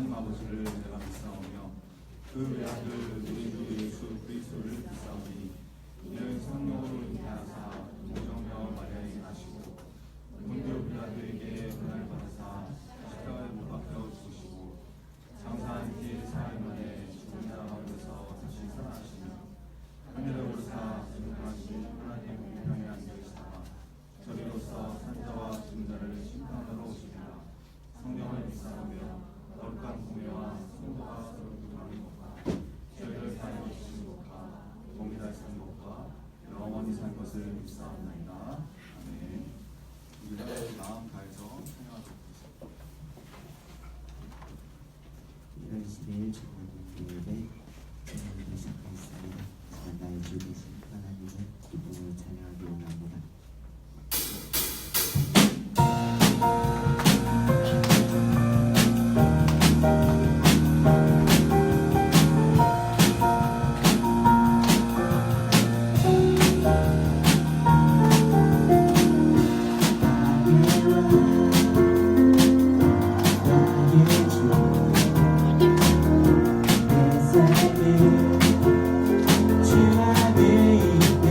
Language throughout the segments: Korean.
하나님 아버지를 내가 믿사오며 그 외아들 우리 주 예수 그리스도를 믿사오니 이는 성령으로 잉태하사 동정녀 마리아에게 나시고 본디오 빌라도에게 고난을 받으사 십자가에 못 박혀 죽으시고 장사한 뒤 4일 만에 죽은 자 가운데서 다시 살아나시며 하늘에 오르사 진정하신 하나님 우편에 앉으시다가 저리로서 산자와 죽은 자를 심판하러 오시리라. 성령을 믿사오며 거룩한 공회와 성도가 서로 교통하는 것과 저희를 사하여 주신 것과 동일할 산 것과 영원히 산 것을 믿사옵나이다. 아멘. 우리가 마음 다해서 찬양하도록 하겠습니다. 1월 10일 주보기교회의 찬양을 시작하겠습니다. 나의 주 되신 하나님을 기쁨으로 찬양하기 원합니다. 주 안에 있네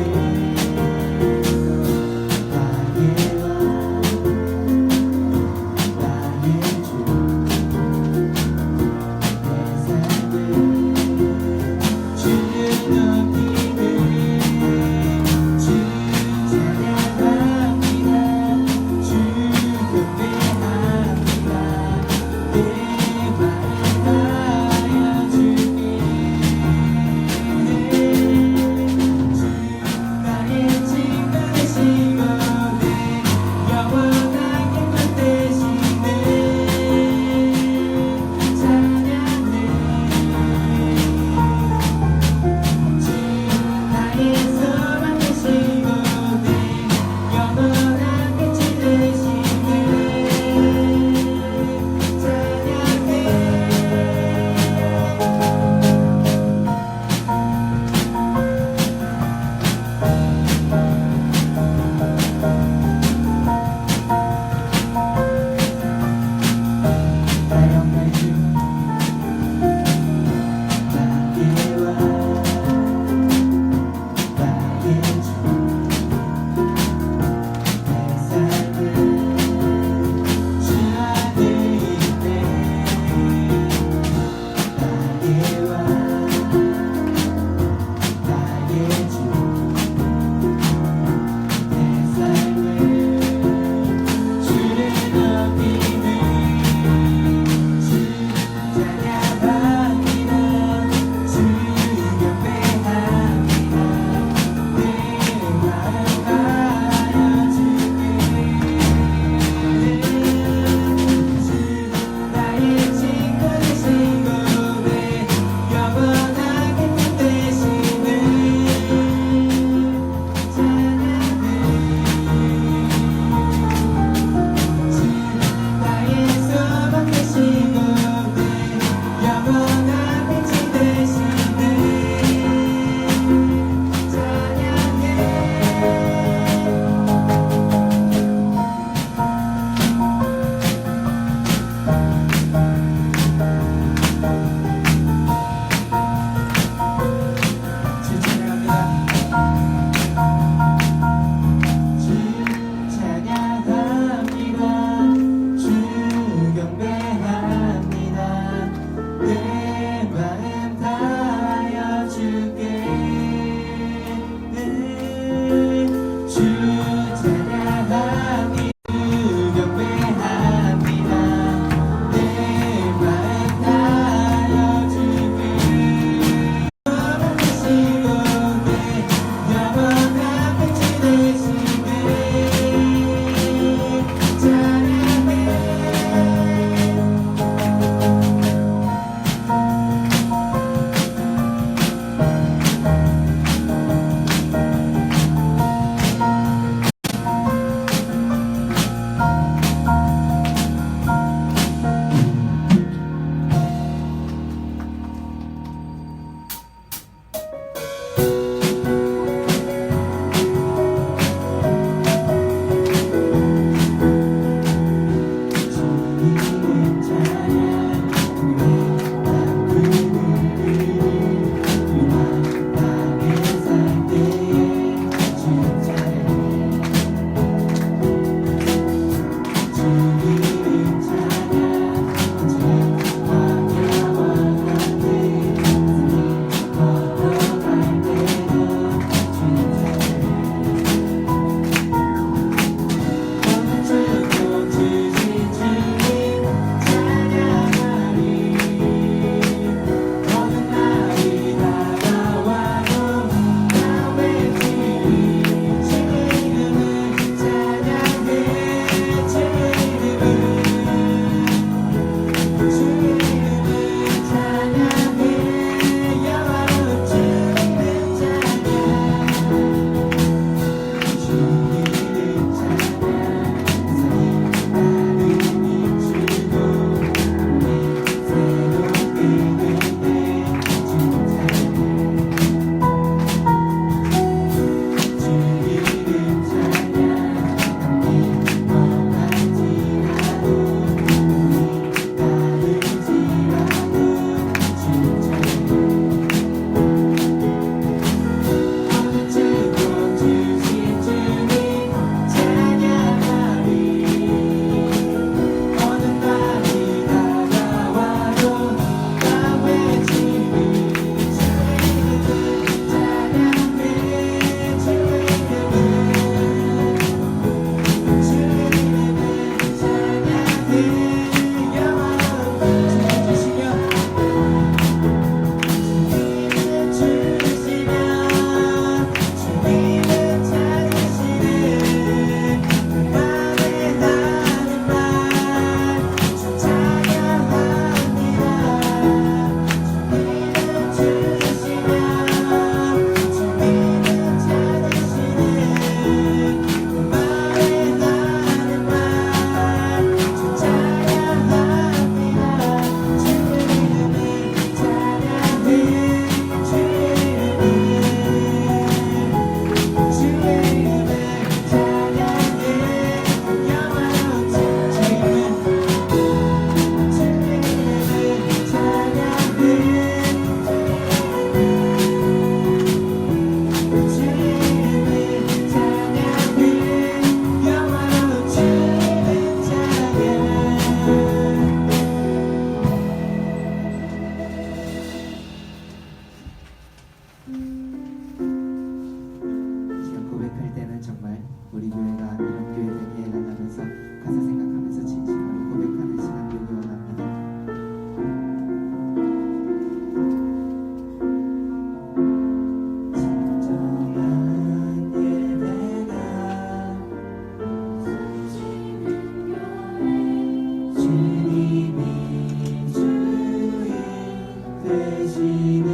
되시는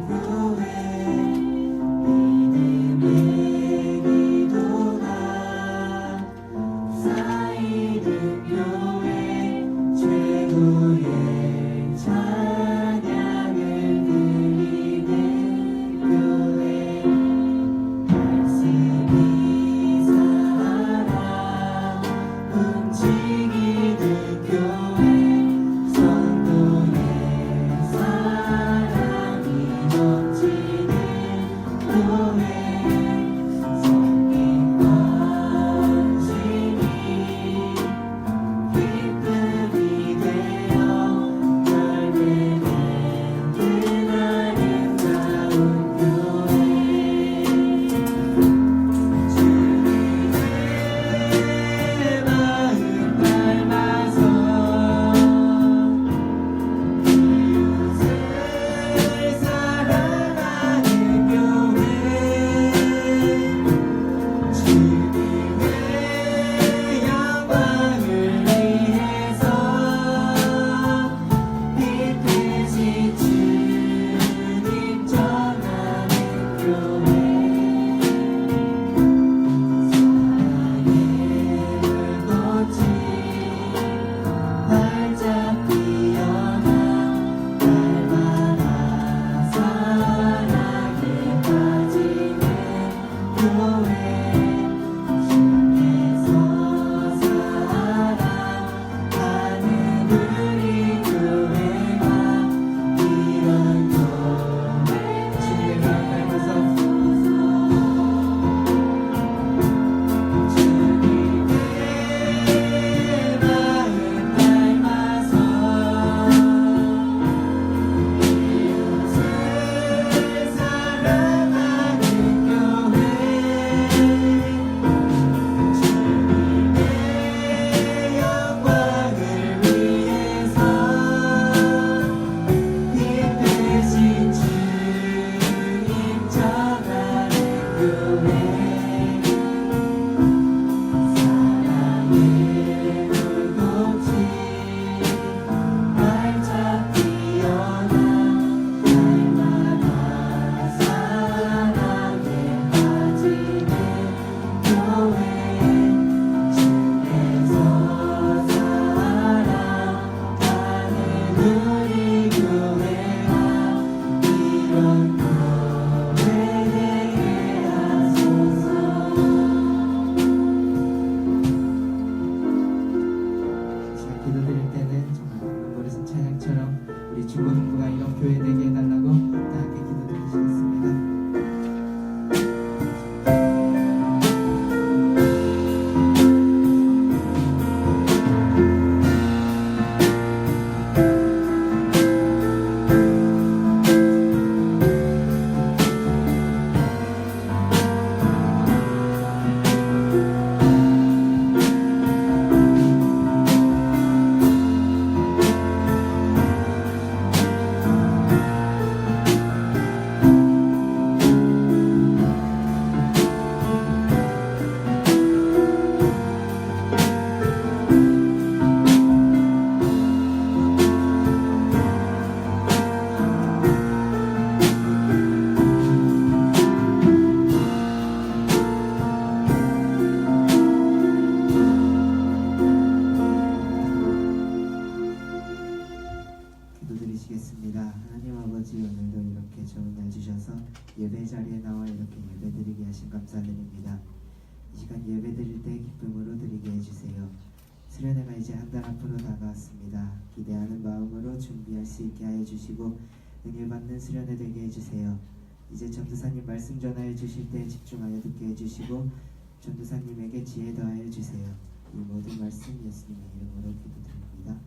교회 믿음의 기도가 쌓이는 교회 최고의 찬양을 드리는 교회 말씀이 살아 움직이는 교회 성도의 사랑이 넘치는 교회 성긴 관심이 기쁨이 되어 열매맺는 아름다운 교회 주님의 마음 닮아서 이웃을 사랑하는 교회 주님의 영광을 위해서 빛 대신 주님 전하는 교회 사랑의 물꽃이 활짝 피어나 날마다 사랑에 빠지는 교회 주께서 사랑하는 우리 교회가 이런 교회 주님의 마음 닮아서 주님의 마음 닮아서 이웃을 사랑하는 교회 주님의 영광을 위해서 빛 대신 주님 전하는 교회 사랑의 물꽃이 활짝 피어나 날마다 사랑에 빠지는 교회 주께서 사랑하는 우리 교회가 이런 교회 되게 하소서. 제가 기도드릴 때는 정말 노래 찬양처럼 우리 중고등부가 이런 교회 되게 해달라고 다 함께 기도드리시겠습니다. 기도드리시겠습니다. 하나님 아버지 오늘도 이렇게 좋은 날 주셔서 예배 자리에 나와 이렇게 예배드리게 하신 감사드립니다. 이 시간 예배드릴 때 기쁨으로 드리게 해주세요. 수련회가 이제 한 달 앞으로 다가왔습니다. 기대하는 마음으로 준비할 수 있게 하여 주시고 은혜 받는 수련회 되게 해주세요. 이제 전도사님 말씀 전하여 주실 때 집중하여 듣게 해주시고 전도사님에게 지혜 더하여 주세요. 이 모든 말씀 예수님의 이름으로 기도드립니다.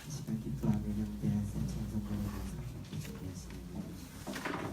이 시간 기뻐하며 명대하세 찬송 부르면서 함께 준비하시기 바랍니다.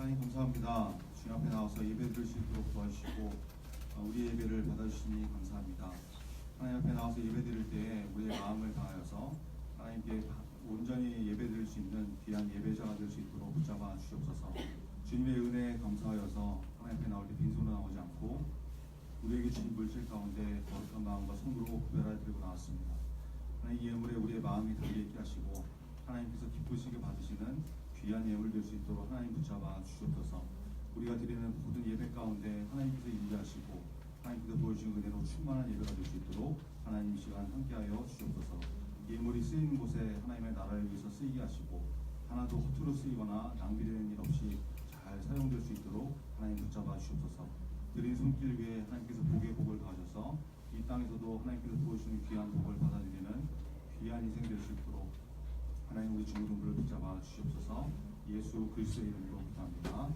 하나님 감사합니다. 주님 앞에 나와서 예배 드릴 수 있도록 도와주시고 우리 예배를 받아주시니 감사합니다. 하나님 앞에 나와서 예배 드릴 때에 우리의 마음을 다하여서 하나님께 온전히 예배 드릴 수 있는 귀한 예배자가 될 수 있도록 붙잡아 주시옵소서. 주님의 은혜에 감사하여서 하나님 앞에 나올 때 빈손으로 나오지 않고 우리에게 주신 물질 가운데 거룩한 마음과 손으로 구별하여 들고 나왔습니다. 하나님 이 예물에 우리의 마음이 담겨있게 하시고 하나님께서 기쁘시게 받으시는 귀한 예물 될 수 있도록 하나님 붙잡아 주시옵소서. 우리가 드리는 모든 예배 가운데 하나님께서 인도하시고 하나님께서 보여주신 은혜로 충만한 예배가 될 수 있도록 하나님 이 시간 함께하여 주시옵소서. 예물이 쓰이는 곳에 하나님의 나라를 위해서 쓰이게 하시고 하나도 허투루 쓰이거나 낭비되는 일 없이 잘 사용될 수 있도록 하나님 붙잡아 주시옵소서. 드린 손길 위에 하나님께서 복의 복을 가져서 이 땅에서도 하나님께서 보여주시는 귀한 복을 받아들이는 귀한 인생 될 수 있도록 하나님 우리 중고등부를 붙잡아 주시옵소서. 예수 그리스도의 이름으로 부탁합니다.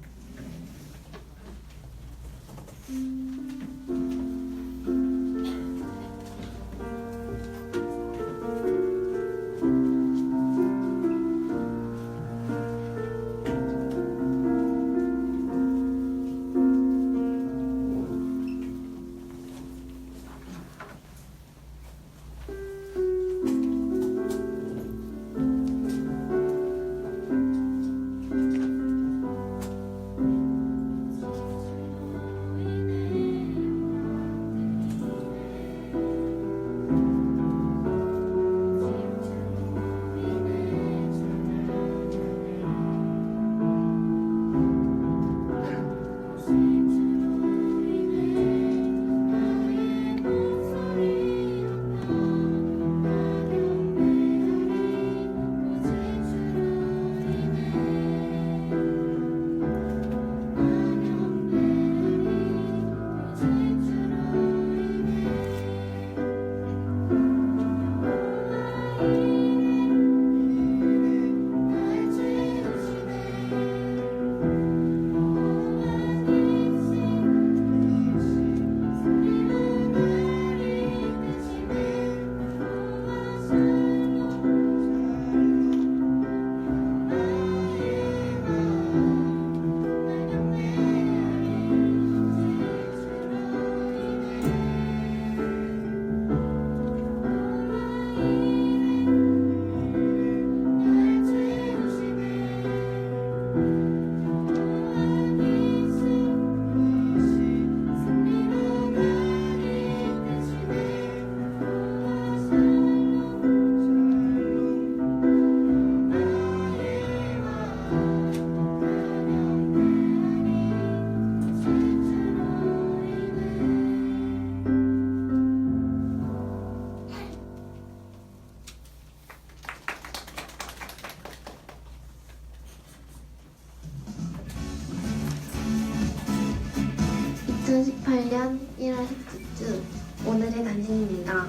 (2018년 1월 셋째 주) 오늘의 단신입니다.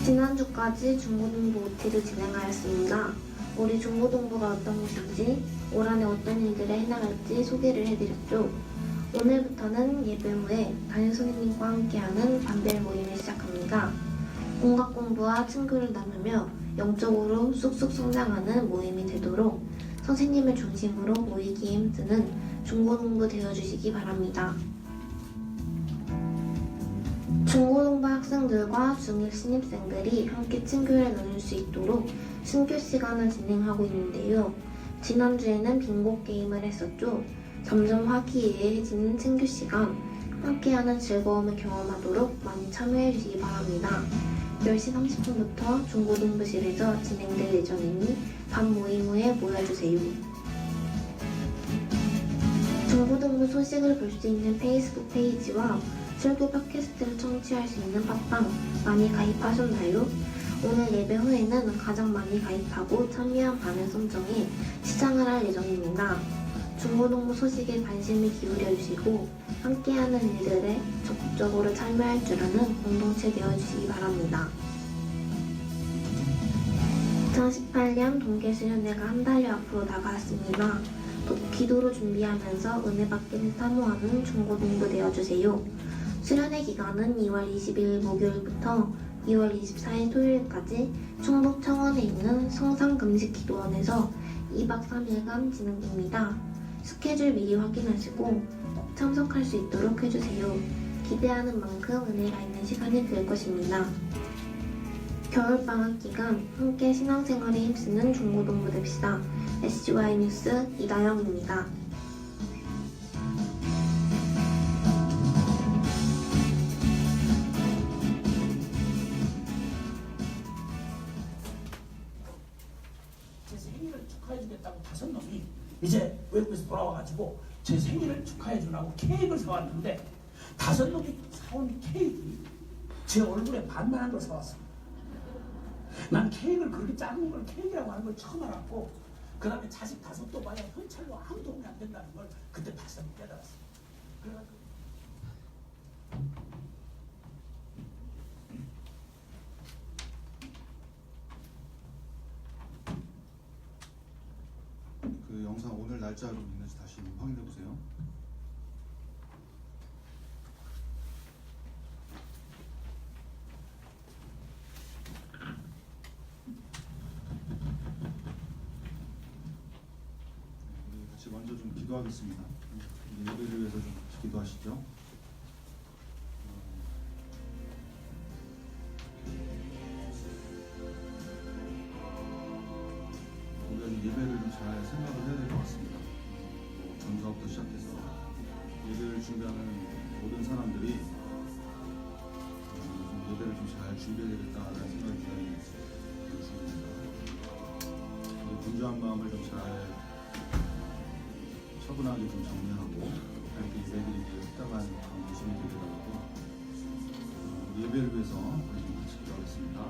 지난주까지 중고등부 OT를 진행하였습니다. 우리 중고등부가 어떤 곳인지, 올 한해 어떤 일들을 해나갈지 소개를 해드렸죠. 오늘부터는 예배 후에 담임선생님과 함께하는 반별 모임을 시작합니다. 공학 공부와 친구를 나누며 영적으로 쑥쑥 성장하는 모임이 되도록 선생님을 중심으로 모이기에 힘쓰는 중고등부 되어주시기 바랍니다. 중고등부 학생들과 중1 신입생들이 함께 친교를 나눌 수 있도록 신교 시간을 진행하고 있는데요. 지난주에는 빙고 게임을 했었죠. 점점 화기애애해지는 친교 시간, 함께하는 즐거움을 경험하도록 많이 참여해주시기 바랍니다. 10시 30분부터 중고등부실에서 진행될 예정이니 반 모임 후에 모여주세요. 중고등부 소식을 볼 수 있는 페이스북 페이지와 설교 팟캐스트를 청취할 수 있는 팟빵 많이 가입하셨나요? 오늘 예배 후에는 가장 많이 가입하고 참여한 반을 선정해 시상을 할 예정입니다. 중고등부 소식에 관심을 기울여주시고 함께하는 일들에 적극적으로 참여할 줄 아는 공동체 되어주시기 바랍니다. 2018년 동계수련회가 한 달여 앞으로 다가왔습니다. 기도로 준비하면서 은혜 받기를 사모하는 중고등부 되어주세요. 수련회 기간은 2월 20일 목요일부터 2월 24일 토요일까지 충북 청원에 있는 성상금식기도원에서 2박 3일간 진행됩니다. 스케줄 미리 확인하시고 꼭 참석할 수 있도록 해주세요. 기대하는 만큼 은혜가 있는 시간이 될 것입니다. 겨울방학 기간 함께 신앙생활에 힘쓰는 중고동부 됩시다. SGY 뉴스 이다영입니다. 제 생일을 축하해주겠다고 5놈이 이제 외국에서 돌아와가지고 제 생일을 축하해주라고 케이크를 사왔는데 5놈이 사온 케이크 제 얼굴에 반만한 걸 사왔습니다. 난 케이크를 그렇게 작은 걸 케이크라고 하는 걸 처음 알았고 그 다음에 자식 5도 봐야 현찰로 아무 도움이 안 된다는 걸 그때 박사님 깨달았어요. 그래가지고 그 영상 오늘 날짜로 있는지 다시 확인해 보세요. 우리 같이 먼저 좀 기도하겠습니다. 우리 예배를 위해서 좀 같이 기도하시죠. 우리가 이 예배를 좀 잘 생각을 해야 될 것 같습니다. 전사부터 시작해서 예배를 준비하는 모든 사람들이 좀 예배를 좀 잘 준비해야 되겠다라는 생각이 듭니다. 분주한 마음을 좀 잘 차분하게 좀 정리하고 이렇게 예배드리기에 합당한 그런 모습이 되더라도 예배를 위해서 우리 좀 같이 기도하겠습니다.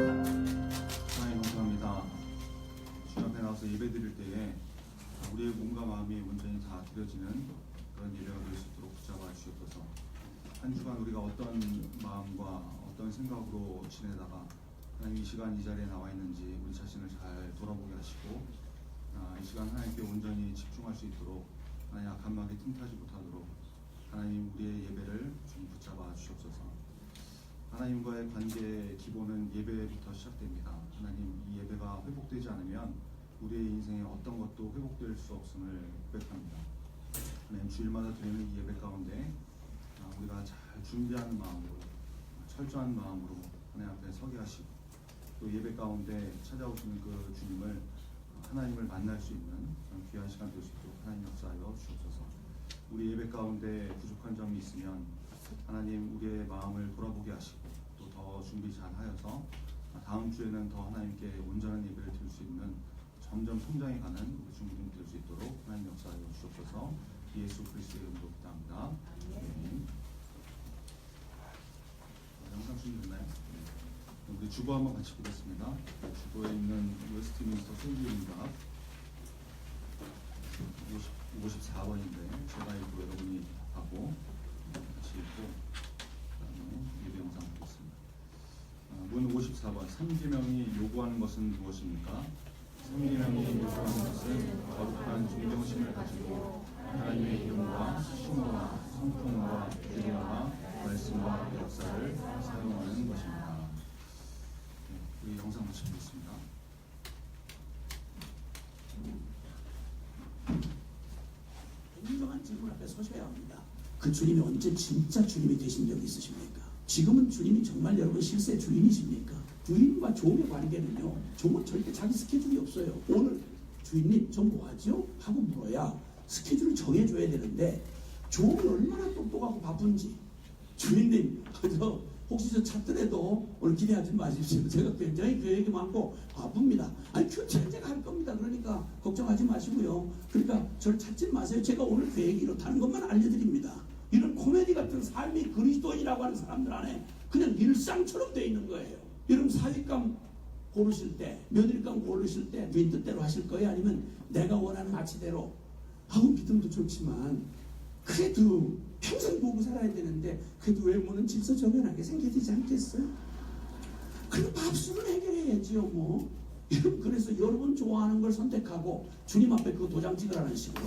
하나님 감사합니다. 주 앞에 나와서 예배 드릴 때에 우리의 몸과 마음이 온전히 다 드려지는 그런 예배가 될 수 있도록 붙잡아 주시옵소서. 한 주간 우리가 어떤 마음과 어떤 생각으로 지내다가 하나님 이 시간 이 자리에 나와 있는지 우리 자신을 잘 돌아보게 하시고 이 시간 하나님께 온전히 집중할 수 있도록 하나님 악한 마음이 틈타지 못하도록 하나님 우리의 예배를 좀 붙잡아 주시옵소서. 하나님과의 관계의 기본은 예배부터 시작됩니다. 하나님 이 예배가 회복되지 않으면 우리의 인생에 어떤 것도 회복될 수 없음을 고백합니다. 하나님 주일마다 드리는 이 예배 가운데 우리가 잘 준비하는 마음으로 철저한 마음으로 하나님 앞에 서게 하시고 또 예배 가운데 찾아오시는 그 주님을 하나님을 만날 수 있는 그런 귀한 시간 될 수 있도록 하나님 역사하여 주옵소서. 우리 예배 가운데 부족한 점이 있으면 하나님 우리의 마음을 돌아보게 하시고 또 더 준비 잘 하여서 다음 주에는 더 하나님께 온전한 예배를 드릴 수 있는 점점 성장해 가는 우리 중고등 될 수 있도록 하나님 역사하여 주옵소서. 예수 그리스도의 이름으로 기도합니다. 아멘. 영상 준비됐나요? 네. 우리 주보 한번 같이 보겠습니다. 주보에 있는 웨스트민스터 소유인가 54번인데 제가 읽고 여러분이 하고 같이 읽고 그다음에 예배 영상 보겠습니다. 문 54번 3계명이 요구하는 것은 무엇입니까? 3계명이 요구하는 것은 거룩한 존경심을 가지고 하나님의 이름과 신호와 성품과 규례와 말씀과 역사를 사용하는 것입니다. 네, 우리 영상 같이 보겠습니다. 분명한 질문 앞에 서셔야 합니다. 그 주님이 언제 진짜 주님이 되신 적이 있으십니까? 지금은 주님이 정말 여러분 실세 주인이십니까? 주인과 종의 관계는요, 종은 절대 자기 스케줄이 없어요. 오늘 주인님 저 뭐하죠? 하고 물어야 스케줄을 정해줘야 되는데 종은 얼마나 똑똑하고 바쁜지 주인님 저 혹시 저 찾더라도 오늘 기대하지 마십시오. 제가 굉장히 계획이 많고 바쁩니다. 아니 교체는 제가 할 겁니다. 그러니까 걱정하지 마시고요. 그러니까 저를 찾지 마세요. 제가 오늘 계획이 이렇다는 것만 알려드립니다. 이런 코미디 같은 삶이 그리스도인이라고 하는 사람들 안에 그냥 일상처럼 돼 있는 거예요. 여러분 사직감 고르실 때, 며느리감 고르실 때 주인 뜻대로 하실 거예요? 아니면 내가 원하는 가치대로? 아우 믿음도 좋지만 그래도 평생 보고 살아야 되는데 그래도 외모는 질서정연하게 생겨야 되지 않겠어요? 그럼 밥술을 해결해야지요 뭐. 그래서 여러분 좋아하는 걸 선택하고 주님 앞에 그 도장 찍으라는 식으로.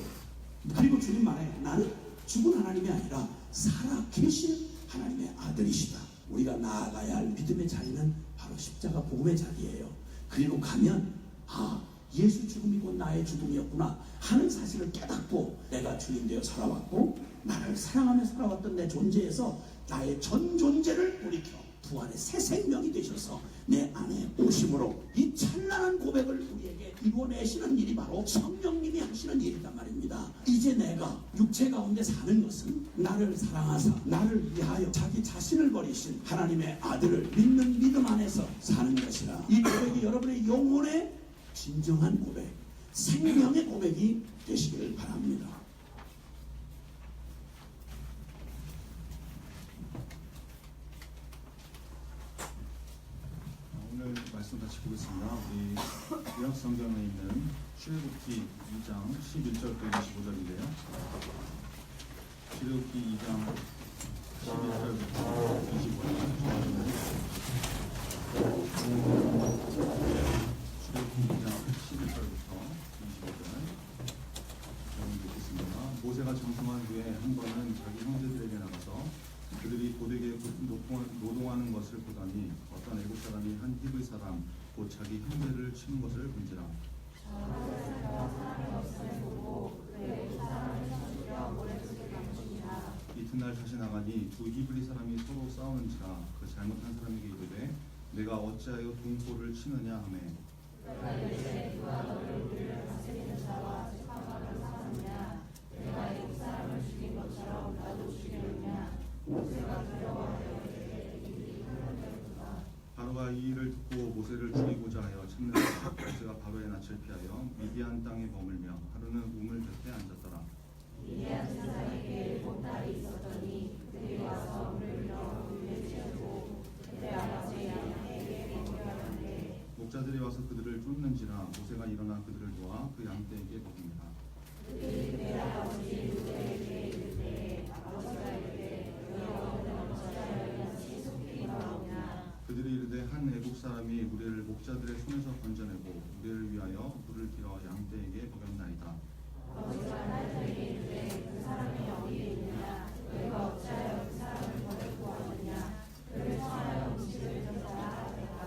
그리고 주님 말해 나는 죽은 하나님이 아니라 살아 계신 하나님의 아들이시다. 우리가 나아가야 할 믿음의 자리는 바로 십자가 복음의 자리예요. 그리고 가면 예수 죽음이 곧 나의 죽음이었구나 하는 사실을 깨닫고 내가 주님 되어 살아왔고 나를 사랑하며 살아왔던 내 존재에서 나의 전 존재를 돌이켜 부활의 새 생명이 되셔서 내 안에 오심으로 이 찬란한 고백을 우리에게 이루어내시는 일이 바로 성령님이 하시는 일이란 말입니다. 이제 내가 육체 가운데 사는 것은 나를 사랑하사 나를 위하여 자기 자신을 버리신 하나님의 아들을 믿는 믿음 안에서 사는 것이라. 이 고백이 여러분의 영혼의 진정한 고백, 생명의 고백이 되시기를 바랍니다. 오늘 말씀 같이 보겠습니다. 우리 구약 성경에 있는 출애굽기 2장 11절부터 25절인데요. 출애굽기 2장 11절부터 25절. 출애굽기 2장 11절부터 25절. 읽겠습니다. 모세가 장성한 후에 한 번은 자기 형제들에게 나가서 그들이 고되게 노동하는 것을 보다니 어떤 애국 사람이 한 히브리 사람 곧 자기 형제를 치는 것을 본지라. 이튿날 다시 나가니 두 히브리 사람이 서로 싸우는지라. 그 잘못한 사람에게 이르되 내가 어찌하여 동포를 치느냐 하매 바로가 이 일을 듣고 모세를 죽이고자 하여 찾는데 모세가 바로의 낯을 피하여 미디안 땅에 머물며 하루는 우물 곁에 앉았더라. 미디안 사람에게 보따리 있었더니 그들이 와서 물을 밀어 물에 채우고 그들의 아버지 양떼에게 먹으려는데 목자들이 와서 그들을 쫓는지라. 모세가 일어나 그들을 도와 그 양떼에게 먹입니다. 그들이 그들의 아버지 누구에게 이르되 아버지가 이르되 여호와는 어찌하여 이같이 속히 나오냐. 그들이 이르되 한 애국 사람이 우리를 목자들의 손에서 건져내고 우리를 위하여 물을 길어 양떼에게 먹였나이다. 아버지가 나에게 이르되 그 사람이 어디에 있느냐. 너희가 어찌하여 그 사람을 버리고 왔느냐. 그를 청하여 음식을 줬다 하였다.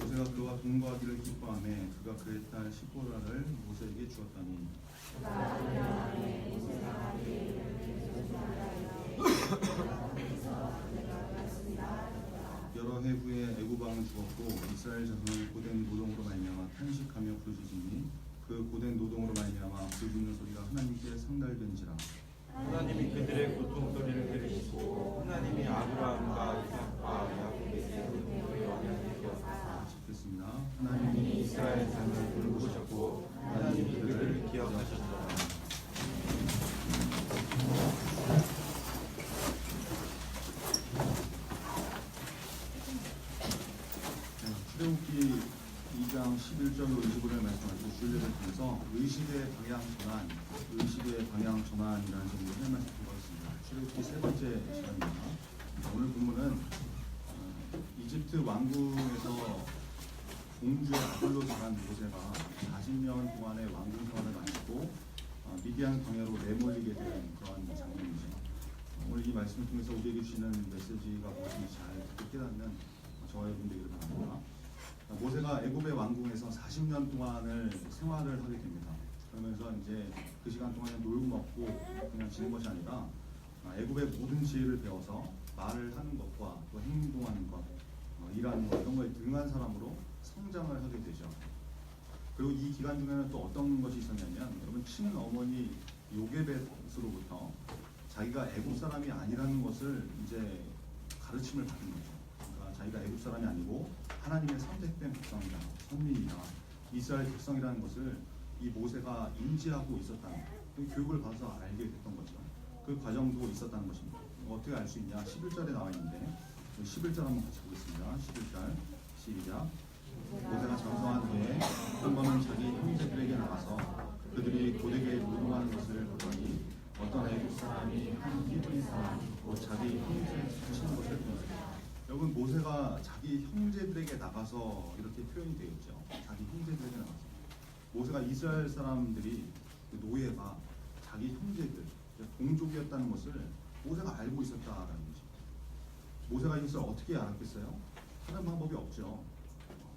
모세가 그와 동거하기를 기뻐하며 그가 그의 딸 시보라를 모세에게 주었더니 그가 일어나매 모세가 그에게 이르되 여러 해 후에 애굽 왕은 죽었고 이스라엘 자손은 고된 노동으로 말미암아 탄식하며 부르짖으니 그 고된 노동으로 말미암아 부르짖는 소리가 하나님께 상달된지라. 하나님이 그들의 고통소리를 들으시고 하나님이 아브라함과 이삭과 야곱에게 그들의 언약을 기억하사 읽겠습니다. 하나님이 이스라엘 자손을 돌보셨고 하나님이 그들을 기억하셨더라. 출애굽기 2장 11절로 25절 말씀하신 주제를 통해서 의식의 방향 전환이라는 제목으로 할 말씀 드리겠습니다. 출애굽기 세 번째 시간입니다. 오늘 본문은 이집트 왕궁에서 공주의 아들로 자란 모세가 40년 동안의 왕궁 생활을 마치고 미디안 광야로 내몰리게 된 그런 장면이죠. 오늘 이 말씀을 통해서 우리에게 주시는 메시지가 무엇인지 잘 깨닫는 저와 여러분 되기를 바랍니다. 모세가 애굽의 왕궁에서 40년 동안을 생활을 하게 됩니다. 그러면서 이제 그 시간 동안 놀고 먹고 그냥 지낸 것이 아니라 애굽의 모든 지혜를 배워서 말을 하는 것과 또 행동하는 것, 일하는 것 이런 거에 능한 사람으로 성장을 하게 되죠. 그리고 이 기간 중에는 또 어떤 것이 있었냐면 여러분 친어머니 요게벳으로부터 자기가 애굽 사람이 아니라는 것을 이제 가르침을 받은 거죠. 자기가 애국 사람이 아니고 하나님의 선택된 백성이다, 선민이다, 이스라엘 백성이라는 것을 이 모세가 인지하고 있었다는 그 교육을 받아서 알게 됐던 거죠. 그 과정도 있었다는 것입니다. 어떻게 알 수 있냐? 11절에 나와 있는데 11절 한번 같이 보겠습니다. 11절 시작. 모세가 장성한 후에 한 번은 자기 형제들에게 나가서 그들이 고되게 노동하는 것을 보더니 어떤 애국 사람이 한 히브리 사람 곧 자기 형제를 치는 것을 보았습니다. 여러분 모세가 자기 형제들에게 나가서 이렇게 표현이 되어 있죠. 자기 형제들에게 나가서 모세가 이스라엘 사람들이 그 노예가 자기 형제들 동족이었다는 것을 모세가 알고 있었다라는 거죠. 모세가 이것을 어떻게 알았겠어요? 다른 방법이 없죠.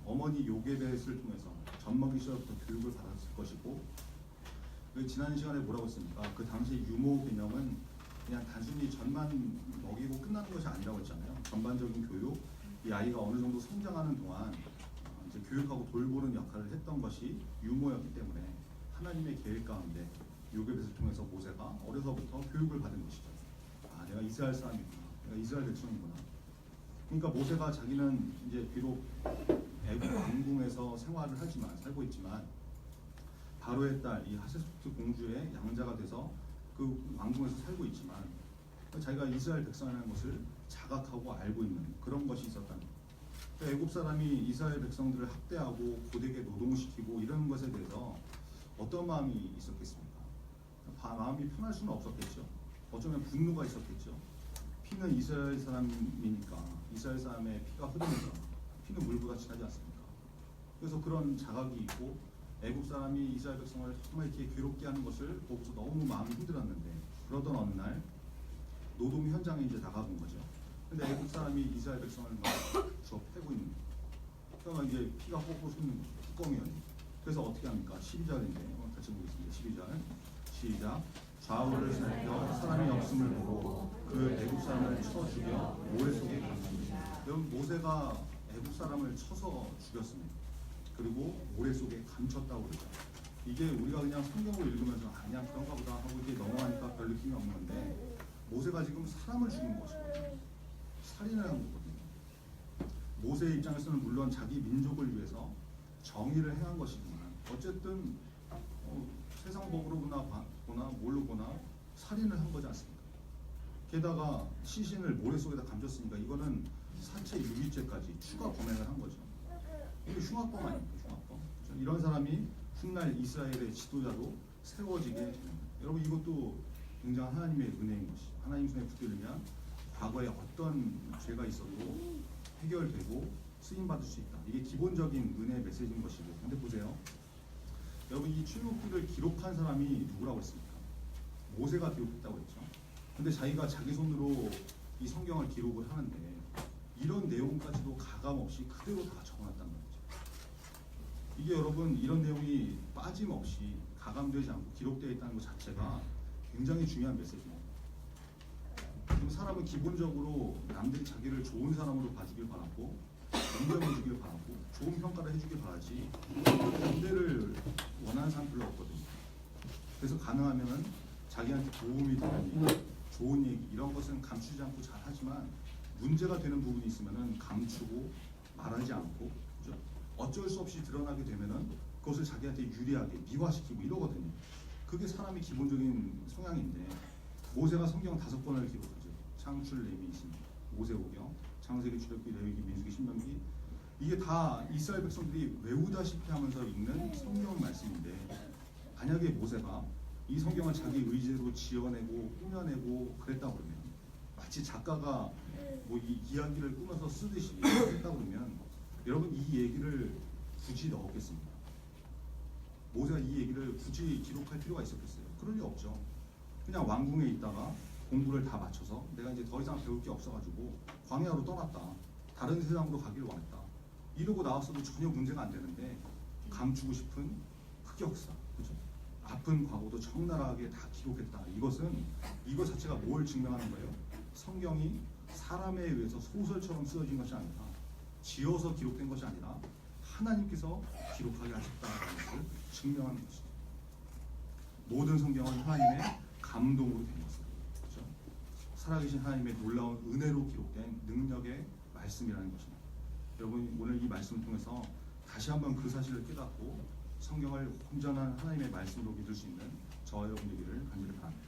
어머니 요게벳을 통해서 젖먹이 시절부터 교육을 받았을 것이고 그 지난 시간에 뭐라고 했습니까? 그 당시 유모 개념은 그냥 단순히 젖만 먹이고 끝나는 것이 아니라고 했잖아요. 전반적인 교육, 이 아이가 어느 정도 성장하는 동안 이제 교육하고 돌보는 역할을 했던 것이 유모였기 때문에 하나님의 계획 가운데 요게벳을 통해서 모세가 어려서부터 교육을 받은 것이죠. 아, 내가 이스라엘 사람이구나. 내가 이스라엘 백성이구나. 그러니까 모세가 자기는 이제 비록 애국 왕궁에서 생활을 하지만 살고 있지만 바로의 딸 이 하세스푸트 공주의 양자가 돼서 그 왕궁에서 살고 있지만 자기가 이스라엘 백성이라는 것을 자각하고 알고 있는 그런 것이 있었다는 거예요. 그러니까 애국 사람이 이스라엘 백성들을 학대하고 고되게 노동시키고 이런 것에 대해서 어떤 마음이 있었겠습니까? 마음이 편할 수는 없었겠죠. 어쩌면 분노가 있었겠죠. 피는 이스라엘 사람이니까 이스라엘 사람의 피가 흐르니까 피는 물보다 진하지 않습니까? 그래서 그런 자각이 있고 애국 사람이 이스라엘 백성을 정말 이렇게 괴롭게 하는 것을 보고서 너무 마음이 힘들었는데 그러던 어느 날 노동 현장에 이제 나가본 거죠. 근데 애국 사람이 이스라엘 백성을 막 주워 패고 있는 거예요. 그러니까 이제 피가 뽀뽀 솟는 거죠. 뚜껑이었는데. 그래서 어떻게 합니까? 12절인데 같이 보겠습니다. 12절 시작. 좌우를 살펴 사람이 없음을 보고 그 애국 사람을 쳐 죽여 모래 속에 감춥니다. 여러분 모세가 애국 사람을 쳐서 죽였습니다. 그리고 모래 속에 감췄다고 그러죠. 이게 우리가 그냥 성경을 읽으면서 그냥 그런가 보다 하고 이렇게 넘어가니까 별 느낌이 없는 건데 모세가 지금 사람을 죽인 것이거든요. 살인을 한 거거든요. 모세의 입장에서는 물론 자기 민족을 위해서 정의를 행한 것이지만 어쨌든 세상 법으로 보나 뭘로 보나 살인을 한 거지 않습니까? 게다가 시신을 모래 속에다 감췄으니까 이거는 사체 유기죄까지 추가 범행을 한 거죠. 이게 흉악범 아닙니까? 흉악범. 이런 사람이 훗날 이스라엘의 지도자로 세워지게 됩니다. 여러분 이것도 굉장한 하나님의 은혜인 것이죠. 하나님 손에 붙들면 과거에 어떤 죄가 있어도 해결되고 쓰임받을 수 있다. 이게 기본적인 은혜의 메시지인 것이고. 근데 보세요. 여러분 이 출애굽기를 기록한 사람이 누구라고 했습니까? 모세가 기록했다고 했죠. 근데 자기가 자기 손으로 이 성경을 기록을 하는데 이런 내용까지도 가감없이 그대로 다 적어놨단 말이죠. 이게 여러분 이런 내용이 빠짐없이 가감되지 않고 기록되어 있다는 것 자체가 굉장히 중요한 메시지입니다. 그럼 사람은 기본적으로 남들이 자기를 좋은 사람으로 봐주길 바라고 인정해주길 바라고 좋은 평가를 해주길 바라지 반대를 원하는 사람 별로 없거든요. 그래서 가능하면 자기한테 도움이 되는 얘기, 좋은 얘기 이런 것은 감추지 않고 잘 하지만 문제가 되는 부분이 있으면은 감추고 말하지 않고 그죠? 어쩔 수 없이 드러나게 되면은 그것을 자기한테 유리하게 미화시키고 이러거든요. 그게 사람의 기본적인 성향인데 모세가 성경 5권을 기록하죠. 창출, 레위, 신명, 모세오경, 창세기, 출애굽기, 레위기, 민수기, 신명기 이게 다 이스라엘 백성들이 외우다시피 하면서 읽는 성경 말씀인데 만약에 모세가 이 성경을 자기 의지로 지어내고 꾸며내고 그랬다 그러면 마치 작가가 뭐 이 이야기를 꾸며서 쓰듯이 했다 그러면 여러분 이 얘기를 굳이 넣었겠습니까? 모세가 이 얘기를 굳이 기록할 필요가 있었겠어요? 그럴 리 없죠. 그냥 왕궁에 있다가 공부를 다 마쳐서 내가 이제 더 이상 배울 게 없어가지고 광야로 떠났다. 다른 세상으로 가길 원했다. 이러고 나왔어도 전혀 문제가 안 되는데 감추고 싶은 흑역사, 그죠? 아픈 과거도 적나라하게 다 기록했다. 이것 자체가 뭘 증명하는 거예요? 성경이 사람에 의해서 소설처럼 쓰여진 것이 아니라 지어서 기록된 것이 아니라 하나님께서 기록하게 하셨다는 것을 증명하는 것이죠. 모든 성경은 하나님의 감동으로 된 것이죠. 그렇죠? 살아계신 하나님의 놀라운 은혜로 기록된 능력의 말씀이라는 것입니다. 여러분 오늘 이 말씀을 통해서 다시 한번 그 사실을 깨닫고 성경을 온전한 하나님의 말씀으로 믿을 수 있는 저와 여러분 되기를 간절히 바랍니다.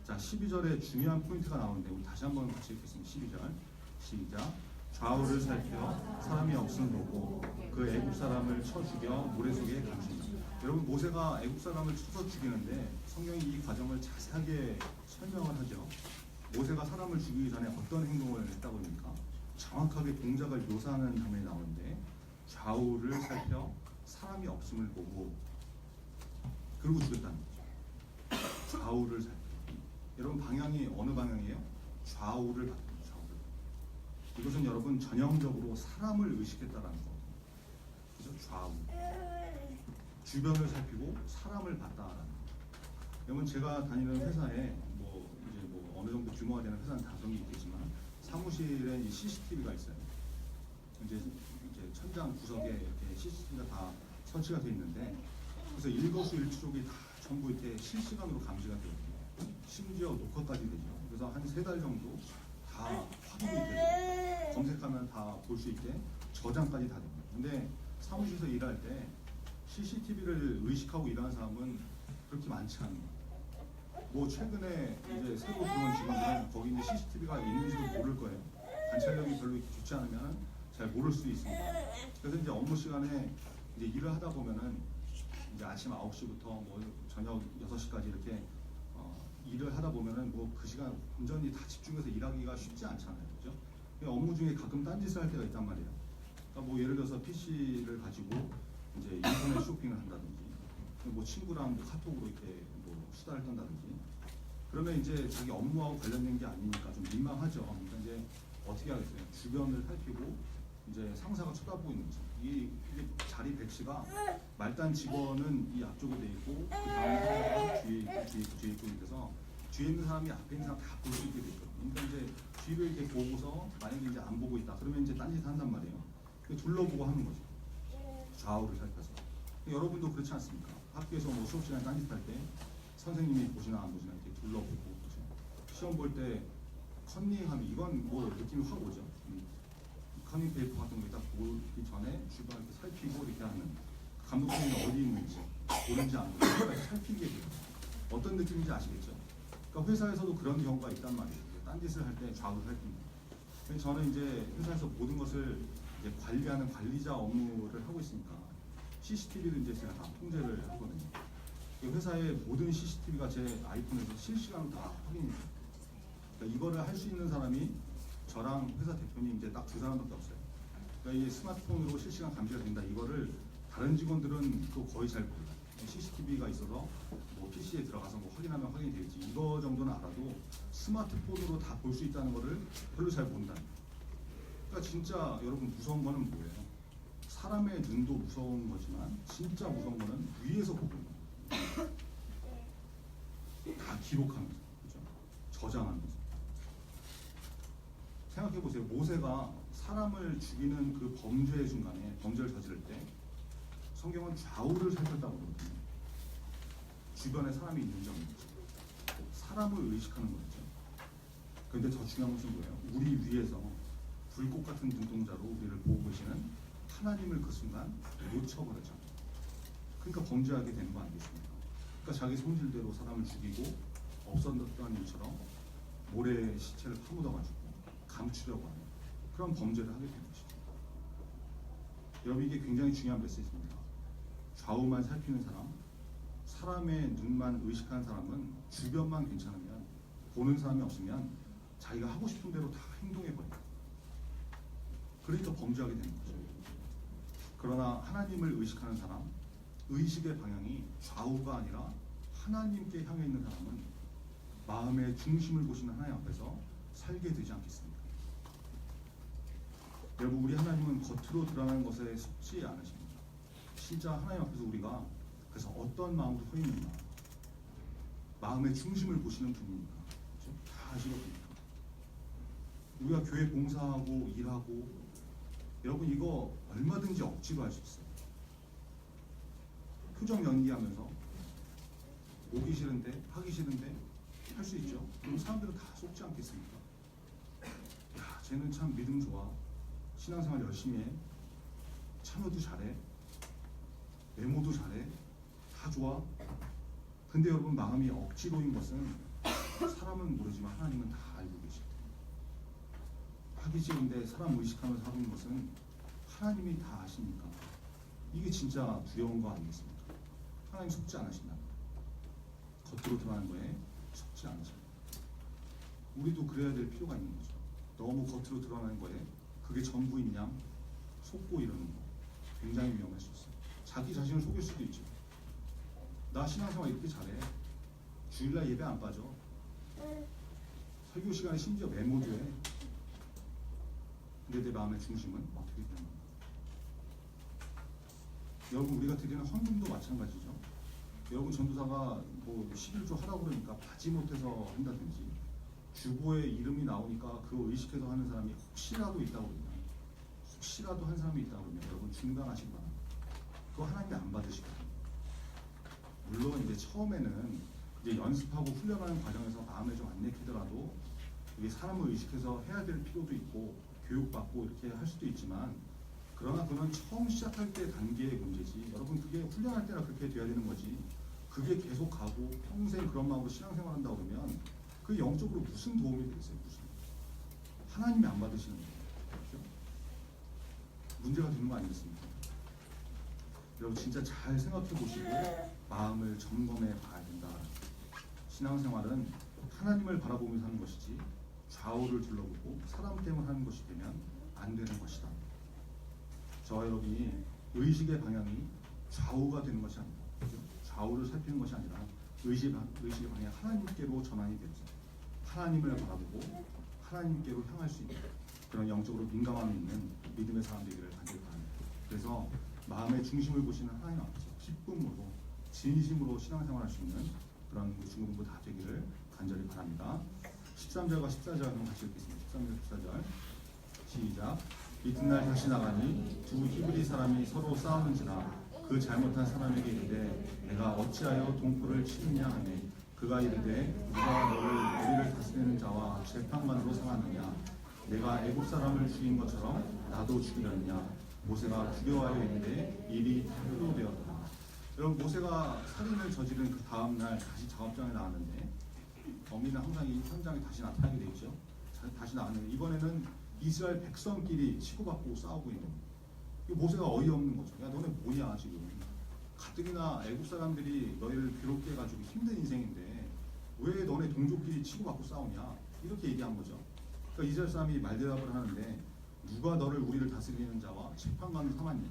자, 12절에 중요한 포인트가 나오는데 우리 다시 한번 같이 읽겠습니다. 12절 시작. 좌우를 살펴 사람이 없음을 보고 그 애굽 사람을 쳐 죽여 모래 속에 감춘다. 여러분 모세가 애굽 사람을 쳐서 죽이는데 성경이 이 과정을 자세하게 설명을 하죠. 모세가 사람을 죽이기 전에 어떤 행동을 했다고 합니까? 정확하게 동작을 묘사하는 장면이 나오는데 좌우를 살펴 사람이 없음을 보고 그리고 죽였다는 거죠. 좌우를 살펴. 여러분 방향이 어느 방향이에요? 좌우를 봤다. 좌우를. 이것은 여러분 전형적으로 사람을 의식했다라는 거거든요. 그죠? 좌우. 주변을 살피고 사람을 봤다라는 거. 여러분 제가 다니는 회사에 이제 어느 정도 규모가 되는 회사는 다른 게 있겠지만 사무실에 이 CCTV가 있어요. 이제 천장 구석에 이렇게 CCTV가 다 설치가 되어 있는데 그래서 일거수일투족이 다 전부 이렇게 실시간으로 감지가 되거든요. 심지어 녹화까지 되죠. 그래서 한 3달 정도 다 확인이 되고 검색하면 다 볼 수 있게 저장까지 다 됩니다. 근데 사무실에서 일할 때 CCTV를 의식하고 일하는 사람은 그렇게 많지 않은 거예요. 최근에 이제 새로 들어온 직원들은 거기 있는 CCTV가 있는지도 모를 거예요. 관찰력이 별로 좋지 않으면 잘 모를 수도 있습니다. 그래서 이제 업무 시간에 이제 일을 하다 보면은 이제 아침 9시부터 저녁 6시까지 이렇게 일을 하다 보면은 그 시간 온전히 다 집중해서 일하기가 쉽지 않잖아요. 그죠? 업무 중에 가끔 딴짓을 할 때가 있단 말이에요. 그러니까 예를 들어서 PC를 가지고 이제 인터넷 쇼핑을 한다든지 친구랑 카톡으로 이렇게 수다를 떤다든지 그러면 이제 자기 업무하고 관련된 게 아니니까 좀 민망하죠. 그러니까 이제 어떻게 하겠어요? 주변을 살피고 이제 상사가 쳐다보고 있는지 이게 자리 배치가 말단 직원은 이 앞쪽에 돼 있고 그 다음 상사가 뒤에 쪽에 돼서 뒤에 있는 사람이 앞에 있는 사람 다 볼 수 있게 돼 있거든요. 그러니까 이제 뒤를 이렇게 보고서 만약에 이제 안 보고 있다 그러면 이제 딴짓을 한단 말이에요. 둘러보고 하는 거죠. 좌우를 살펴서. 여러분도 그렇지 않습니까? 학교에서 수업 시간에 딴짓할 때 선생님이 보시나 안 보시나 이렇게 둘러보고 그렇죠? 시험 볼 때 컨닝하면 이건 느낌이 확 오죠. 컨닝 페이퍼 같은 거 딱 보기 전에 주변을 이렇게 살피고 이렇게 하는 감독님이 어디 있는지 보는지 안 보는지 살피게 돼요. 어떤 느낌인지 아시겠죠? 그러니까 회사에서도 그런 경우가 있단 말이에요. 딴짓을 할 때 좌우를 살핍니다. 저는 이제 회사에서 모든 것을 이제 관리하는 관리자 업무를 하고 있으니까 CCTV를 이제 제가 다 통제를 하거든요. 회사의 모든 CCTV가 제 아이폰에서 실시간으로 다 확인이 돼요. 그러니까 이거를 할 수 있는 사람이 저랑 회사 대표님 이제 딱 2사람밖에 없어요. 그러니까 이 스마트폰으로 실시간 감지가 된다. 이거를 다른 직원들은 그거 거의 잘 몰라요. CCTV가 있어서 PC에 들어가서 확인하면 확인이 되겠지. 이거 정도는 알아도 스마트폰으로 다 볼 수 있다는 거를 별로 잘 모른다. 그러니까 진짜 여러분 무서운 거는 뭐예요? 사람의 눈도 무서운 거지만 진짜 무서운 거는 위에서 보고 있는 거예요. 다 기록하면서, 그죠? 저장하면서. 생각해 보세요. 모세가 사람을 죽이는 그 범죄의 순간에 범죄를 저지를 때 성경은 좌우를 살폈다고 그러거든요. 주변에 사람이 있는지 없는지. 사람을 의식하는 거죠. 그런데 더 중요한 것은 뭐예요? 우리 위에서 불꽃 같은 눈동자로 우리를 보고 계시는 하나님을 그 순간 놓쳐버렸죠. 그러니까 범죄하게 되는 거 아니겠습니까? 그러니까 자기 손질대로 사람을 죽이고 없었던 일처럼 모래에 시체를 파묻어가지고 감추려고 하는 그런 범죄를 하게 되는 것이죠. 여러분 이게 굉장히 중요한 메시지입니다. 좌우만 살피는 사람, 사람의 눈만 의식하는 사람은 주변만 괜찮으면 보는 사람이 없으면 자기가 하고 싶은 대로 다 행동해버려요. 그러니까 범죄하게 되는 거죠. 그러나 하나님을 의식하는 사람, 의식의 방향이 좌우가 아니라 하나님께 향해 있는 사람은 마음의 중심을 보시는 하나님 앞에서 살게 되지 않겠습니까? 여러분 우리 하나님은 겉으로 드러나는 것에 속지 않으십니다. 진짜 하나님 앞에서 우리가 그래서 어떤 마음으로 서 있는가 마음의 중심을 보시는 분이니까 그렇죠? 다 아시거든요. 우리가 교회 봉사하고 일하고 여러분 이거 얼마든지 억지로 할 수 있어요. 표정 연기하면서 오기 싫은데 하기 싫은데 할 수 있죠. 그럼 사람들은 다 속지 않겠습니까? 야 쟤는 참 믿음 좋아. 신앙생활 열심히 해, 참여도 잘해, 메모도 잘해, 다 좋아. 근데 여러분 마음이 억지로인 것은 사람은 모르지만 하나님은 다 알고 계실 때 하기 싫은데 사람 의식하면서 하고 있는 것은 하나님이 다 아시니까 이게 진짜 두려운 거 아니겠습니까? 하나님 속지 않으신다. 겉으로 드러나는 거에 속지 않으신다. 우리도 그래야 될 필요가 있는 거죠. 너무 겉으로 드러나는 거에 그게 전부인 양 속고 이러는 거 굉장히 위험할 수 있어요. 자기 자신을 속일 수도 있죠. 나 신앙생활 이렇게 잘해. 주일날 예배 안 빠져. 설교 시간에 심지어 메모도 해. 근데 내 마음의 중심은 어떻게 되는 건가? 여러분 우리가 드리는 헌금도 마찬가지죠. 여러분 전도사가 뭐 11조 하라고 그러니까 받지 못해서 한다든지 주보에 이름이 나오니까 그거 의식해서 하는 사람이 혹시라도 있다고 그러면 혹시라도 한 사람이 있다고 그러면 여러분 중단하시기 바랍니다. 그거 하나님이 안 받으시거든요. 물론 이제 처음에는 이제 연습하고 훈련하는 과정에서 마음에 좀 안 내키더라도 이게 사람을 의식해서 해야 될 필요도 있고 교육받고 이렇게 할 수도 있지만 그러나 그건 처음 시작할 때 단계의 문제지. 여러분 그게 훈련할 때나 그렇게 돼야 되는 거지. 그게 계속 가고 평생 그런 마음으로 신앙생활한다고 그러면 그 영적으로 무슨 도움이 되겠어요? 무슨 하나님이 안 받으시는 거예요. 그렇죠? 문제가 되는 거 아니겠습니까? 여러분 진짜 잘 생각해 보시고 마음을 점검해 봐야 된다. 신앙생활은 하나님을 바라보면서 하는 것이지 좌우를 둘러보고 사람 때문에 하는 것이 되면 안 되는 것이다. 저와 여러분이 의식의 방향이 좌우가 되는 것이 아니라 그렇죠? 좌우를 살피는 것이 아니라 의식의 방향이 하나님께로 전환이 되죠. 하나님을 바라보고 하나님께로 향할 수 있는 그런 영적으로 민감함이 있는 믿음의 사람 되기를 간절히 바랍니다. 그래서 마음의 중심을 보시는 하나님 앞에서 기쁨으로 진심으로 신앙생활할 수 있는 그런 중공부 다 되기를 간절히 바랍니다. 13절과 14절 한번 같이 읽겠습니다. 13절 14절 시작. 이튿날 다시 나가니 두 히브리 사람이 서로 싸우는지라 그 잘못한 사람에게 이르되 내가 어찌하여 동포를 치느냐 하매 그가 이르되 누가 우리를 다스리는 자와 재판관으로 삼았느냐 내가 애국 사람을 죽인 것처럼 나도 죽이려느냐 모세가 두려워하여 이르되 일이 표로되었다. 여러분 모세가 살인을 저지른 그 다음날 다시 작업장에 나왔는데 범인은 항상 이 현장에 다시 나타나게 돼 있죠. 다시 나왔는데 이번에는 이스라엘 백성끼리 치고받고 싸우고 있는 거예요. 모세가 어이없는 거죠. 야 너네 뭐냐 지금 가뜩이나 애국 사람들이 너희를 괴롭게 해가지고 힘든 인생인데 왜 너네 동족끼리 치고받고 싸우냐 이렇게 얘기한 거죠. 그러니까 이스라엘 사람이 말대답을 하는데 누가 너를 우리를 다스리는 자와 재판관을 삼았냐.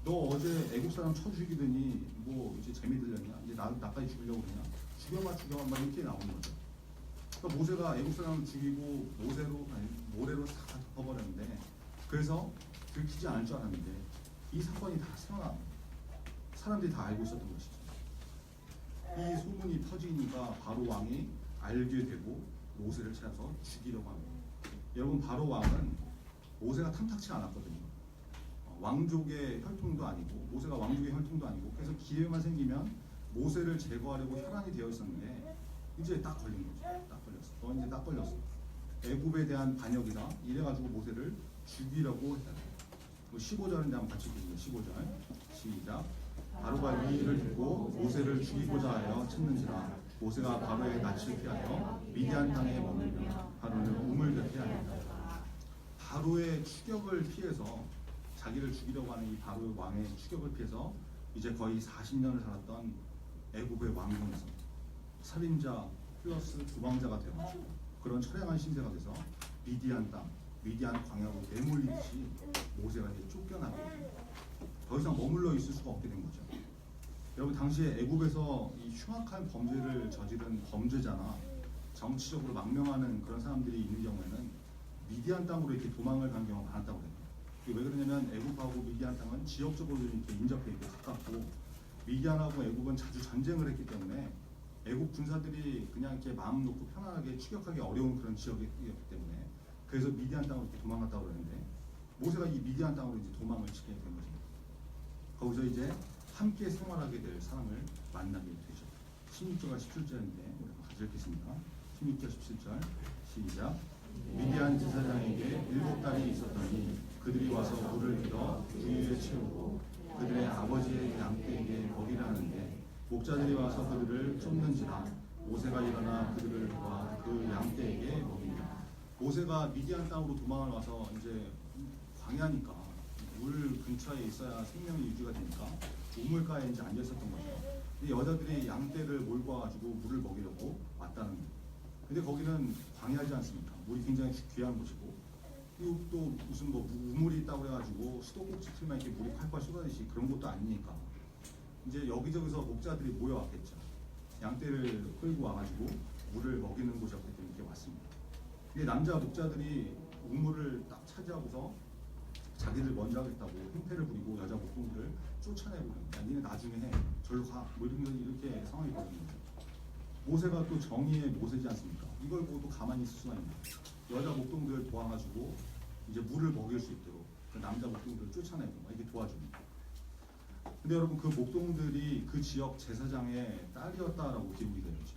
너 어제 애국 사람 쳐 죽이더니 뭐 이제 재미 들렸냐? 이제 나까지 죽이려고 그러냐? 죽여봐 막 이렇게 나오는 거죠. 그러니까 모세가 애국 사람을 죽이고 모래로 싹 덮어버렸는데 그래서 들키지 않을 줄 알았는데 이 사건이 다 생각나. 사람들이 다 알고 있었던 것이죠. 이 소문이 퍼지니까 바로 왕이 알게 되고 모세를 찾아서 죽이려고 합니다. 여러분 바로 왕은 모세가 탐탁치 않았거든요. 왕족의 혈통도 아니고 모세가 왕족의 혈통도 아니고 그래서 기회만 생기면 모세를 제거하려고 혈안이 되어 있었는데 이제 딱 걸린 거죠. 딱 걸렸어. 너 이제 딱 걸렸어. 애굽에 대한 반역이다. 이래가지고 모세를 죽이려고 했다. 15절인데 한번 같이 읽겠습니다. 15절 시작. 바로가 이 일을 듣고 모세를 죽이고자 하여 찾는지라 모세가 바로의 낯을 피하여 미디안 땅에 머물며 바로는 우물을 피하였다. 바로의 추격을 피해서 자기를 죽이려고 하는 이 바로의 왕의 추격을 피해서 이제 거의 40년을 살았던 애굽의 왕궁에서 살인자 플러스 도망자가 되어가지고 그런 처량한 신세가 돼서 미디안 땅, 미디안 광야로 내몰리듯이 모세가 이제 쫓겨나게 더 이상 머물러 있을 수가 없게 된 거죠. 여러분 당시에 애굽에서 이 흉악한 범죄를 저지른 범죄자나 정치적으로 망명하는 그런 사람들이 있는 경우에는 미디안 땅으로 이렇게 도망을 간 경우가 많았다고 해요. 왜 그러냐면 애굽하고 미디안 땅은 지역적으로 이렇게 인접해 있고 가깝고 미디안하고 애굽은 자주 전쟁을 했기 때문에 애굽 군사들이 그냥 이렇게 마음 놓고 편안하게 추격하기 어려운 그런 지역이었기 때문에 그래서 미디안 땅으로 이렇게 도망갔다고 그러는데 모세가 이 미디안 땅으로 이제 도망을 치게 된 거죠. 거기서 이제 함께 생활하게 될 사람을 만나게 되죠. 16절과 17절인데 우리 같이 읽겠습니다. 16절 17절 시작. 미디안 제사장에게 7딸이 있었더니 그들이 와서 물을 길어 부유에 채우고 그들의 아버지의 양떼에게 먹이라 하는데 목자들이 와서 그들을 쫓는지라 모세가 일어나 그들을 도와 그 양떼에게 먹이니라. 모세가 미디안 땅으로 도망을 와서 이제 광야니까 물 근처에 있어야 생명이 유지가 되니까 우물가에 이제 앉아 있었던 거죠. 이 여자들이 양떼를 몰고 와가지고 물을 먹이려고 왔다는 거예요. 근데 거기는 광야지 않습니까? 물이 굉장히 귀한 곳이고 그리고 또 무슨 뭐 우물이 있다고 해가지고 수도꼭지 틀만 이렇게 물이 콸콸 쏟아지시 그런 것도 아니니까 이제 여기저기서 목자들이 모여왔겠죠. 양떼를 끌고 와가지고 물을 먹이는 곳이었기 때문에 이렇게 왔습니다. 근데 남자 목자들이 우물을 딱 차지하고서 자기들 먼저 하겠다고 행패를 부리고 여자 목동들을 쫓아내고 야 니네 나중에 해 절로 가 뭐 이렇게 상황이 벌어집니다. 모세가 또 정의의 모세지 않습니까? 이걸 보고 가만히 있을 수가 있나? 여자 목동들을 도와가지고 이제 물을 먹일 수 있도록 그 남자 목동들을 쫓아내고 이렇게 도와줍니다. 근데 여러분 그 목동들이 그 지역 제사장의 딸이었다라고 기록이 되어 있죠.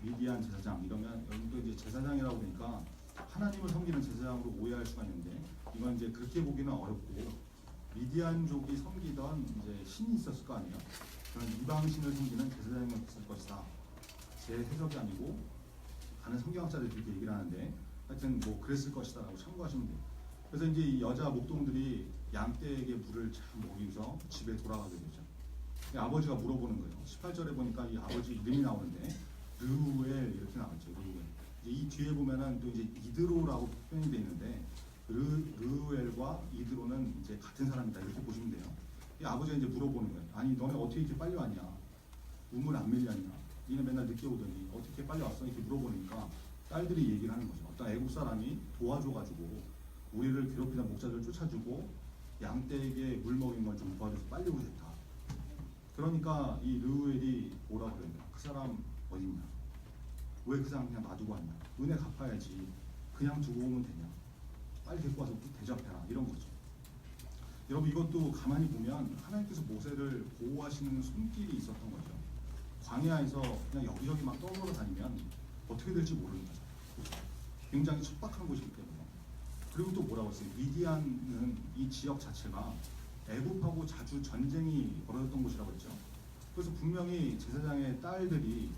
미디안 제사장 이러면 여기도 이제 제사장이라고 보니까 하나님을 섬기는 제사장으로 오해할 수가 있는데 이건 이제 그렇게 보기는 어렵고 미디안족이 섬기던 이제 신이 있었을 거 아니에요. 그런 이방신을 섬기는 제사장이었을 것이다. 제 해석이 아니고 다른 성경학자들이 이렇게 얘기를 하는데 하여튼 뭐 그랬을 것이다라고 참고하시면 돼요. 그래서 이제 이 여자 목동들이 양떼에게 물을 잘 먹이면서 집에 돌아가게 되죠. 아버지가 물어보는 거예요. 18절에 보니까 이 아버지 이름이 나오는데 르우엘 이렇게 나왔죠. 르우엘. 이 뒤에 보면은 또 이제 이드로라고 표현이 되어 있는데 르우엘과 이드로는 이제 같은 사람이다 이렇게 보시면 돼요. 이 아버지가 이제 물어보는 거예요. 아니 너네 어떻게 이렇게 빨리 왔냐? 우물 안 밀렸냐? 니네 맨날 늦게 오더니 어떻게 빨리 왔어? 이렇게 물어보니까 딸들이 얘기를 하는 거죠. 어떤 애국 사람이 도와줘가지고 우리를 괴롭히던 목자들을 쫓아주고 양떼에게 물 먹인 걸 좀 도와줘서 빨리 오겠다. 그러니까 이 르우엘이 뭐라고 그랬냐? 그 사람 어딨냐? 왜 그 사람 그냥 놔두고 왔냐? 은혜 갚아야지. 그냥 두고 오면 되냐? 빨리 데리고 와서 대접해라. 이런 거죠. 여러분 이것도 가만히 보면 하나님께서 모세를 보호하시는 손길이 있었던 거죠. 광야에서 그냥 여기저기 막 떠돌아 다니면 어떻게 될지 모르는 거죠. 굉장히 척박한 곳이기 때문에. 그리고 또 뭐라고 했어요? 미디안은 이 지역 자체가 애굽하고 자주 전쟁이 벌어졌던 곳이라고 했죠. 그래서 분명히 제사장의 딸들이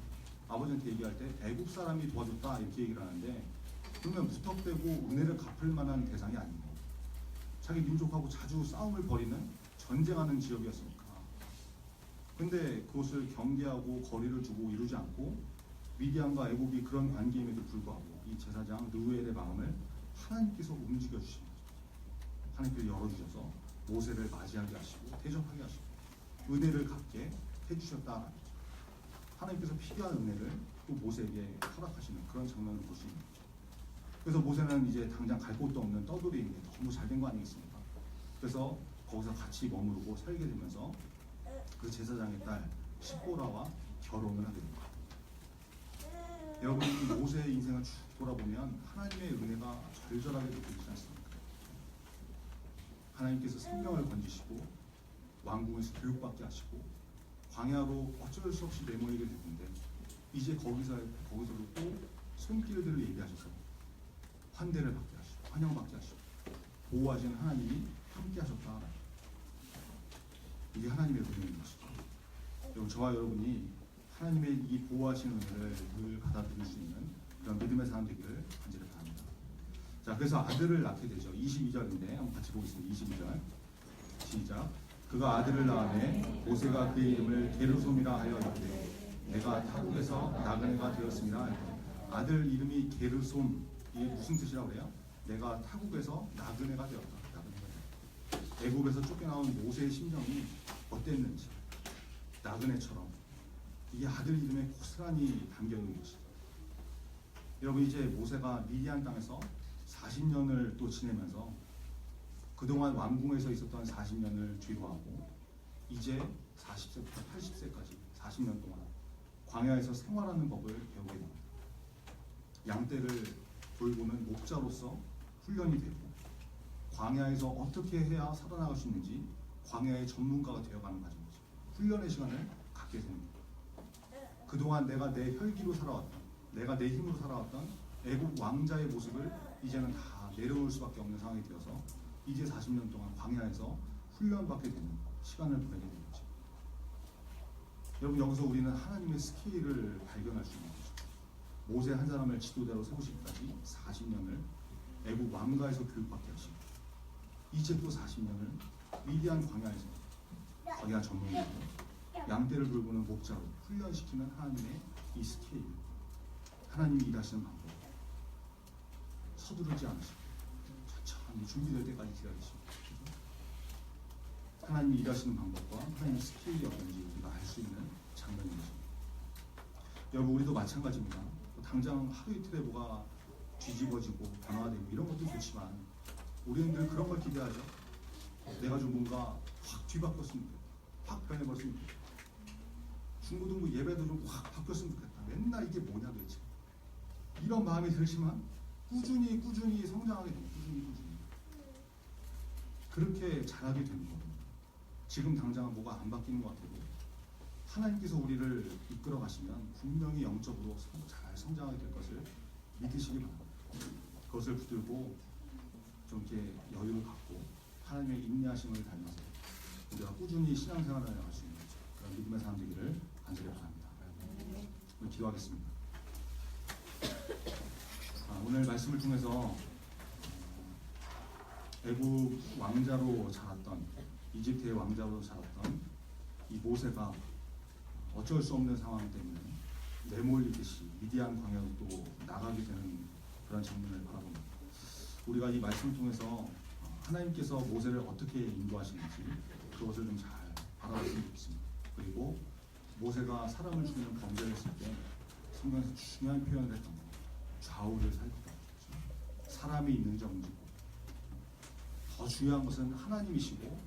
아버지한테 얘기할 때 애굽 사람이 도와줬다 이렇게 얘기를 하는데 그러면 무턱대고 은혜를 갚을 만한 대상이 아니고 자기 민족하고 자주 싸움을 벌이는 전쟁하는 지역이었으니까. 근데 그것을 경계하고 거리를 두고 이루지 않고 미디안과 애굽이 그런 관계임에도 불구하고 이 제사장 르우엘의 마음을 하나님께서 움직여 주신 거죠. 하나님께서 열어주셔서 모세를 맞이하게 하시고 대접하게 하시고 은혜를 갚게 해주셨다라는 거죠. 하나님께서 필요한 은혜를 또 모세에게 허락하시는 그런 장면을 볼 수 있는 거죠. 그래서 모세는 이제 당장 갈 곳도 없는 떠돌이인데 너무 잘된 거 아니겠습니까? 그래서 거기서 같이 머무르고 살게 되면서 그 제사장의 딸 시보라와 결혼을 하게 됩니다. 여러분 이 모세의 인생을 쭉 돌아보면 하나님의 은혜가 절절하게 느껴지지 않습니까? 하나님께서 생명을 건지시고 왕궁에서 교육받게 하시고 광야로 어쩔 수 없이 내모이게 됐는데 이제 거기서도 또 손길들을 얘기하셔서 환대를 받게 하시고 환영받게 하시고 보호하시는 하나님이 함께 하셨다. 이게 하나님의 은혜인 것이죠. 여러분 저와 여러분이 하나님의 이 보호하시는 은혜를 늘 받아들일 수 있는 그런 믿음의 사람 되기를 간절히 바랍니다. 자, 그래서 아들을 낳게 되죠. 22절인데 한번 같이 보겠습니다. 22절 시작. 그가 아들을 낳으매 모세가 그의 이름을 게르솜이라 하여 이르되 내가 타국에서 나그네가 되었습니다. 아들 이름이 게르솜 이게 무슨 뜻이라고 그래요? 내가 타국에서 나그네가 되었다. 애굽에서 쫓겨나온 모세의 심정이 어땠는지 나그네처럼 이게 아들 이름에 고스란히 담겨 있는 것이죠. 여러분 이제 모세가 미디안 땅에서 40년을 또 지내면서 그동안 왕궁에서 있었던 40년을 뒤로하고 이제 40세부터 80세까지 40년 동안 광야에서 생활하는 법을 배우게 됩니다. 양떼를 돌보는 목자로서 훈련이 되고 광야에서 어떻게 해야 살아나갈 수 있는지 광야의 전문가가 되어가는 과정이죠. 훈련의 시간을 갖게 됩니다. 그동안 내가 내 혈기로 살아왔던 내가 내 힘으로 살아왔던 애국 왕자의 모습을 이제는 다 내려놓을 수밖에 없는 상황이 되어서 이제 40년 동안 광야에서 훈련받게 되는 시간을 보내게 되는 거죠. 여러분, 여기서 우리는 하나님의 스케일을 발견할 수 있는 거죠. 모세 한 사람을 지도자로 세우시기까지 40년을 애국 왕가에서 교육받게 하시고, 이제 또 40년을 미디안 광야에서 광야 전문으로 양떼를 돌보는 목자로 훈련시키는 하나님의 이 스케일, 하나님이 일하시는 방법, 서두르지 않으시고 천천히 준비될 때까지 기다리시고, 하나님이 일하시는 방법과 하나님의 스케일이 어떤지 우리가 알 수 있는 장면이죠. 여러분, 우리도 마찬가지입니다. 당장 하루 이틀에 뭐가 뒤집어지고 변화되고 이런 것도 좋지만 우리는 늘 그런 걸 기대하죠. 내가 좀 뭔가 확 뒤바뀌었으면 좋겠다. 확 변해버렸으면 좋겠다. 중고등부 예배도 좀 확 바뀌었으면 좋겠다. 맨날 이게 뭐냐 도대체. 이런 마음이 들지만 꾸준히 성장하게 됩니다. 꾸준히. 그렇게 자라게 되는 겁니다. 지금 당장은 뭐가 안 바뀌는 것 같아도 하나님께서 우리를 이끌어 가시면 분명히 영적으로 잘 성장하게 될 것을 믿으시기 바랍니다. 그것을 붙들고 좀 이렇게 여유를 갖고 하나님의 인내하심을 달면서 우리가 꾸준히 신앙생활을 할 수 있는 그런 믿음의 사람 되기를 간절히 바랍니다. 오늘 기도하겠습니다. 오늘 말씀을 통해서 애국 왕자로 자랐던, 이집트의 왕자로 자랐던 이 모세가 어쩔 수 없는 상황 때문에 내몰리듯이 미디안 광야로 또 나가게 되는 그런 장면을 바라봅니다. 우리가 이 말씀을 통해서 하나님께서 모세를 어떻게 인도하시는지 그것을 좀 잘 바라봤으면 좋겠습니다. 그리고 모세가 사람을 죽이는 범죄를 했을 때 성경에서 중요한 표현을 했던 거, 좌우를 살피다. 사람이 있는지 없는지. 더 중요한 것은 하나님이시고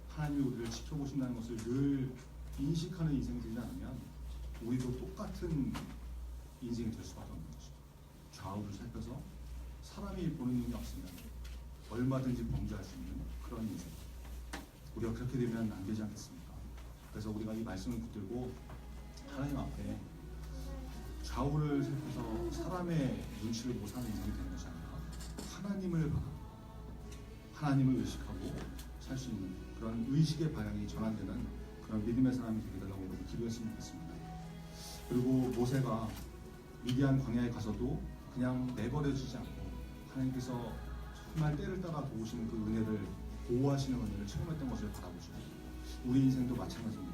하나님이 우리를 지켜보신다는 것을 늘 인식하는 인생이 되지 않으면 우리도 똑같은 인생이 될 수밖에 없는 것이죠. 좌우를 살펴서 사람이 보는 눈이 없으면 얼마든지 범죄할 수 있는 그런 인생. 우리가 그렇게 되면 안 되지 않겠습니까? 그래서 우리가 이 말씀을 붙들고 하나님 앞에 좌우를 살펴서 사람의 눈치를 못 사는 인생이 되는 것이 아니라 하나님을 바라고 하나님을 의식하고 살 수 있는 그런 의식의 방향이 전환되는 그런 믿음의 사람이 되게 달라고 여러분 기도했으면 좋겠습니다. 그리고 모세가 미디안 광야에 가서도 그냥 내버려지지 않고 하나님께서 정말 때를 따라 도우시는 그 은혜를, 보호하시는 은혜를 체험했던 것을 바라보죠. 우리 인생도 마찬가지입니다.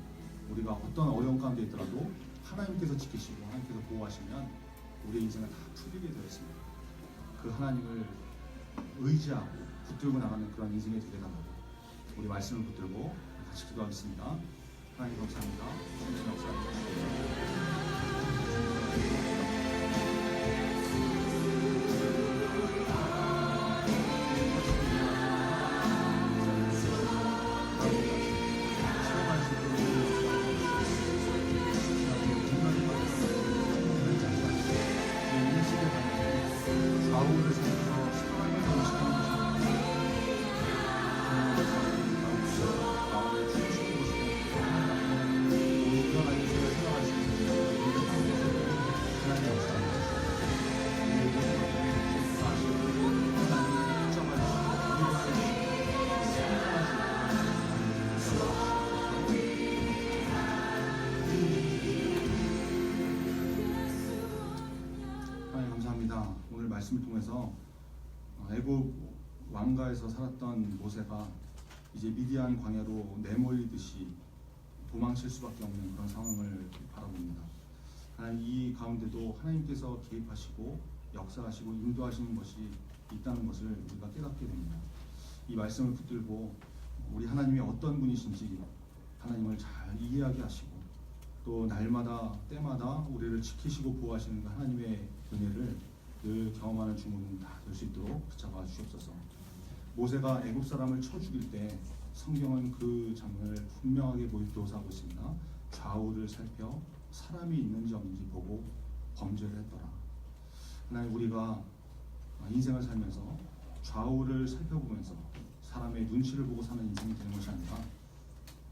우리가 어떤 어려운 가운데 있더라도 하나님께서 지키시고 하나님께서 보호하시면 우리 인생은 다 풀리게 되어 있습니다. 그 하나님을 의지하고 붙들고 나가는 그런 인생이 되게 달라고 우리 말씀을 붙들고 같이 기도하겠습니다. 하나님 감사합니다. 주님 좌우를 살펴서 사랑을 감시하는 마음을 주시는 곳이고 우리 하나님께서 생각할 수 있는 하나님 감사합니다. 하나님 감사합니다. 오늘 말씀을 통해서 애국 왕가에서 살았던 모세가 이제 미디안 광야로 내몰리듯이 도망칠 수밖에 없는 그런 상황을 바라봅니다. 하나님, 이 가운데도 하나님께서 개입하시고 역사하시고 인도하시는 것이 있다는 것을 우리가 깨닫게 됩니다. 이 말씀을 붙들고 우리 하나님이 어떤 분이신지 하나님을 잘 이해하게 하시고 또 날마다 때마다 우리를 지키시고 보호하시는 그 하나님의 은혜를 늘 경험하는 주문은 다 될 수 있도록 붙잡아 주시옵소서. 모세가 애국 사람을 쳐 죽일 때 성경은 그 장면을 분명하게 묘사하고 있습니다. 좌우를 살펴 사람이 있는지 없는지 보고 범죄를 했더라. 하나님, 우리가 인생을 살면서 좌우를 살펴보면서 사람의 눈치를 보고 사는 인생이 되는 것이 아니라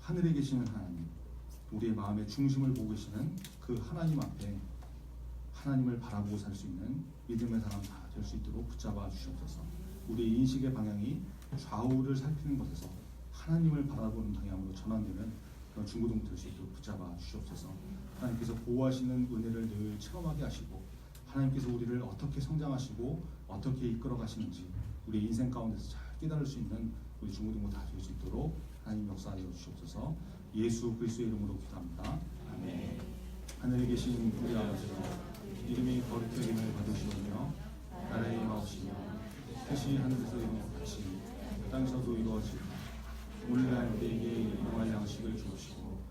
하늘에 계시는 하나님, 우리의 마음의 중심을 보고 계시는 그 하나님 앞에 하나님을 바라보고 살 수 있는 믿음의 사람 다 될 수 있도록 붙잡아 주시옵소서. 우리의 인식의 방향이 좌우를 살피는 것에서 하나님을 바라보는 방향으로 전환되는 그런 중고등부 될 수 있도록 붙잡아 주시옵소서. 하나님께서 보호하시는 은혜를 늘 체험하게 하시고 하나님께서 우리를 어떻게 성장하시고 어떻게 이끌어 가시는지 우리 인생 가운데서 잘 깨달을 수 있는 우리 중고등부 다 될 수 있도록 하나님 역사하여 주시옵소서. 예수 그리스도의 이름으로 기도합니다. 아멘. 하늘에 계신 우리 아버지여, 이름이 거룩히 여김을 받으시오며 나라의 임하옵시며 뜻이 하늘에서 이룬 것 같이 땅에서도 이루어지고 오늘날 우리에게 일용할 양식을 주옵시고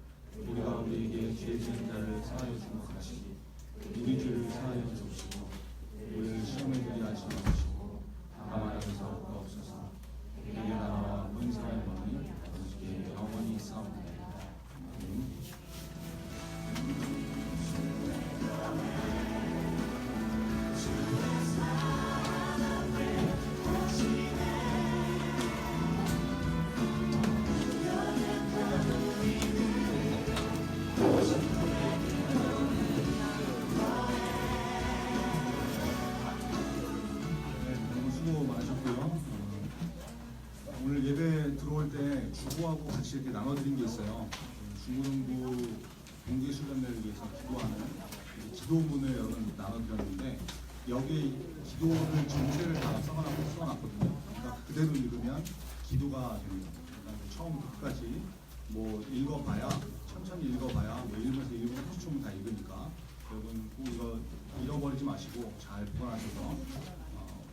우리가 우리에게 죄 지은 자를 사하여 준 것 같이 우리 죄를 사하여 주옵시고 우리를 시험에 들게 하지 마시고 다만 앞에서 없어서 우리의 나라와 권세와 영광이 아버지께 영원히 있사옵나이다. 아멘. 너무 수고 많으셨고요. 오늘 예배 들어올 때 주보하고 같이 이렇게 나눠드린 게 있어요. 중고등부 동기 수련회를 위해서 기도하는 기도문을 여러분 나눠드렸는데 여기 기도를 전체를 다 써놨거든요. 그러니까 그대로 읽으면 기도가 됩니다. 그러니까 처음부터 끝까지 뭐 읽어봐야 천천히 읽어봐야 뭐 1분에서 1분 30초면 다 읽으니까 여러분 꼭 이거 잃어버리지 마시고 잘 보관하셔서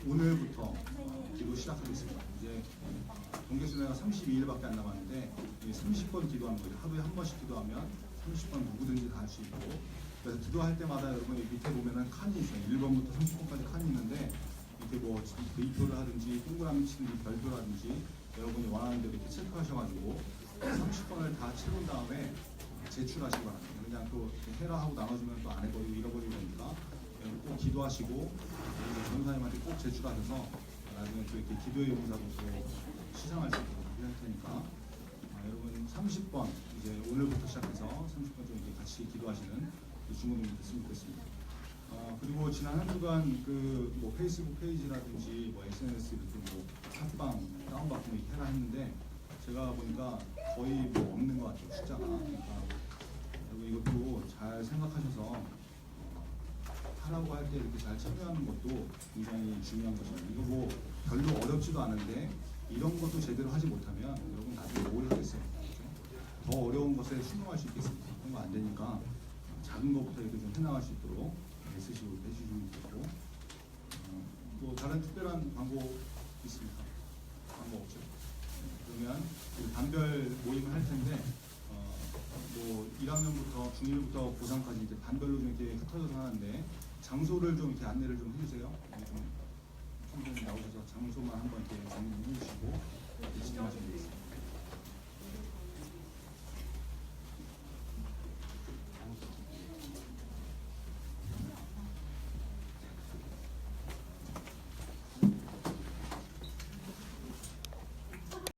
오늘부터 기도 시작하겠습니다. 이제 동계수련회가 32일밖에 안 남았는데 30번 기도하는 거예요. 하루에 한 번씩 기도하면 30번 누구든지 다 할 수 있고 그래서 기도할 때마다 여러분 밑에 보면은 칸이 있어요. 1번부터 30번까지 칸이 있는데 이렇게 뭐 V표를 하든지 동그라미 치든지 별표라든지 여러분이 원하는 대로 이렇게 체크하셔가지고 30번을 다 채운 다음에 제출하시기 바랍니다. 그냥 또 해라 하고 나눠주면 또 안 해버리고 잃어버리고 되니까 여러분 꼭 기도하시고 전사님한테 꼭 제출하셔서 나중에 또 이렇게 기도의 용사로 또 시상할 수 있도록 할 테니까 여러분 30번 이제 오늘부터 시작해서 30번 좀 이렇게 같이 기도하시는 중고등부 됐으면 좋겠습니다. 그리고 지난 한 주간 그 뭐 페이스북 페이지라든지 뭐 SNS 이렇게 뭐 팟빵 다운받고 이렇게 해라 했는데 제가 보니까 거의 뭐 없는 것 같아요. 숫자가. 그러니까 여러분 이것도 잘 생각하셔서 하라고 할 때 이렇게 잘 참여하는 것도 굉장히 중요한 것입니다. 이거 뭐 별로 어렵지도 않은데 이런 것도 제대로 하지 못하면 여러분 나중에 뭘 하겠어요. 그렇죠? 더 어려운 것에 순응할 수 있겠습니다. 그런 거 안 되니까 작은 것부터 이렇게 좀 해나갈 수 있도록 애쓰시고 해주시면 되고 뭐 다른 특별한 광고 있습니까? 광고 없죠? 그러면 반별 모임을 할 텐데 뭐 1학년부터 중1부터 고3까지 이제 반별로 좀 이렇게 흩어져서 하는데 장소를 좀 이렇게 안내를 좀 해주세요. 좀 나오셔서 장소만 한번 이렇게 안내 좀 해주시고 진행하시면 되겠습니다.